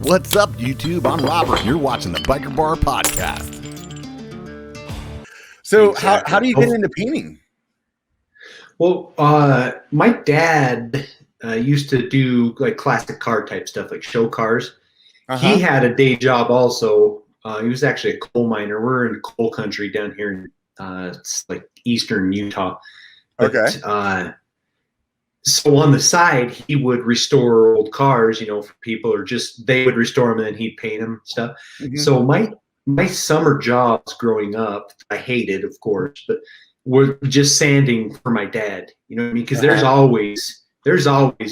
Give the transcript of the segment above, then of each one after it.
What's up, YouTube? I'm Robert, and you're watching the B1KER Bar Podcast. So, Exactly. how do you get into painting? Well, my dad used to do like classic car type stuff, like show cars. He had a day job also. He was actually a coal miner. We're in coal country down here in it's like eastern Utah. But, so on the side, he would restore old cars, you know, for people, or just they would restore them and then he'd paint them and stuff. So my summer jobs growing up, I hated, of course, but were just sanding for my dad. You know what I mean? Because there's always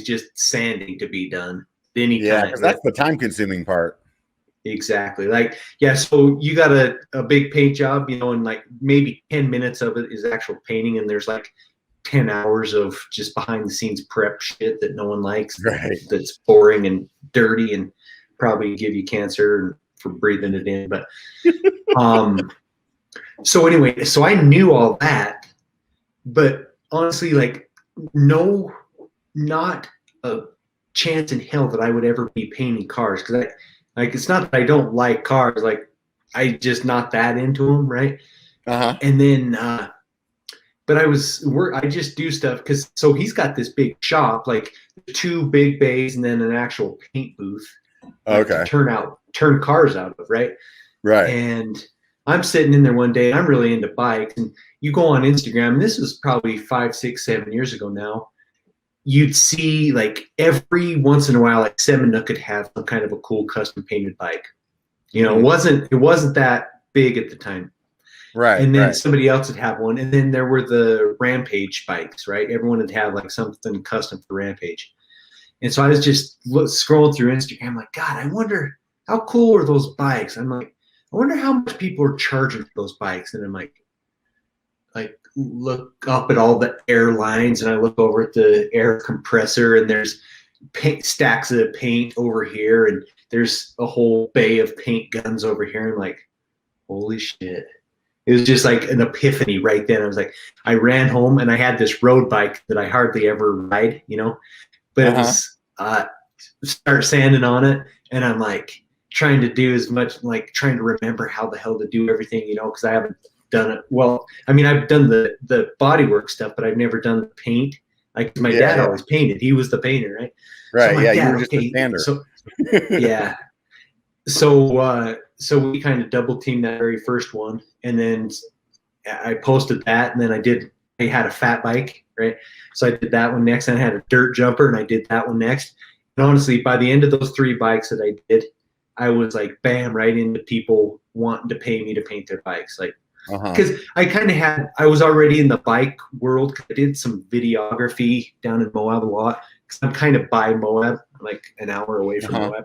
just sanding to be done. Because that's the time-consuming part. Exactly. Like, yeah, so you got a big paint job, you know, and like maybe 10 minutes of it is actual painting, and there's like 10 hours of just behind the scenes prep shit that no one likes. Right. That's boring and dirty and probably give you cancer for breathing it in. But so anyway, so I knew all that, but honestly, like, not a chance in hell that I would ever be painting cars, because it's not that I don't like cars, like I just not that into them, right? And then but I just do stuff because so he's got this big shop, like 2 big bays and then an actual paint booth. To turn cars out of, right? And I'm sitting in there one day, and I'm really into bikes, and you go on Instagram, and this was probably 5, 6, 7 years ago now. You'd see like every once in a while, like Seminuk could have some kind of a cool custom painted bike. You know, it wasn't that big at the time. And then somebody else would have one. And then there were the Rampage bikes, right? Everyone would have like something custom for Rampage. And so I was just scrolling through Instagram, like, God, I wonder how cool are those bikes? I'm like, I wonder how much people are charging for those bikes. And I'm like look up at all the air lines, and I look over at the air compressor, and there's stacks of paint over here, and there's a whole bay of paint guns over here. I'm like, holy shit. It was just like an epiphany right then. I was like, I ran home, and I had this road bike that I hardly ever ride, you know, but it was start sanding on it, and I'm like trying to do as much, like trying to remember how the hell to do everything, you know, because I haven't done it. Well, I mean, I've done the bodywork stuff, but I've never done the paint. Like my dad always painted. He was the painter, right? Right. So You were just a sander. So so we kind of double teamed that very first one, and then I posted that, and then I had a fat bike, right? So I did that one next, and I had a dirt jumper, and I did that one next. And honestly, by the end of those 3 bikes that I did, I was like, bam, right into people wanting to pay me to paint their bikes. Like, because I was already in the bike world. I did some videography down in Moab a lot, because I'm kind of by Moab, like an hour away from Moab.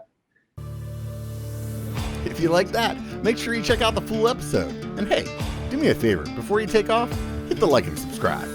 If you like that, make sure you check out the full episode. And hey, do me a favor, before you take off, hit the like and subscribe.